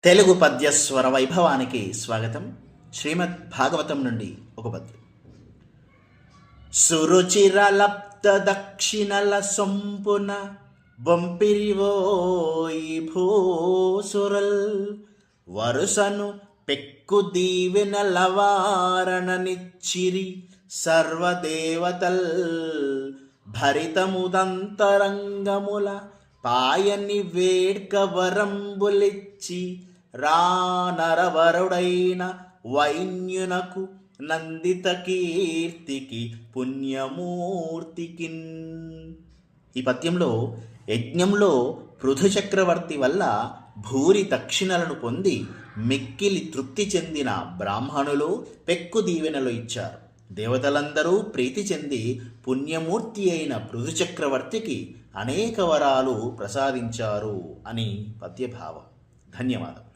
తెలుగు పద్యస్వర వైభవానికి స్వాగతం. శ్రీమద్ భాగవతం నుండి ఒక పద్యం. సురుచిర లప్త దక్షిణల సొంపున బొంపిరివోయి భూసురల్ వరుసను పెక్కు దీవెనల వారణనిచ్చిరి సర్వదేవతల్ భరితముదంతరంగముల పాయని వేడ్క వరంబులిచ్చి రానరవరుడైన వైన్యునకు నందిత కీర్తికి పుణ్యమూర్తికిన్. ఈ పద్యంలో యజ్ఞంలో పృథు చక్రవర్తి వల్ల భూరి దక్షిణలను పొంది మిక్కిలి తృప్తి చెందిన బ్రాహ్మణులు పెక్కు దీవెనలు ఇచ్చారు. దేవతలందరూ ప్రీతి చెంది పుణ్యమూర్తి అయిన పృథు చక్రవర్తికి అనేక వరాలు ప్రసాదించారు అని పద్యభావం. ధన్యవాదం.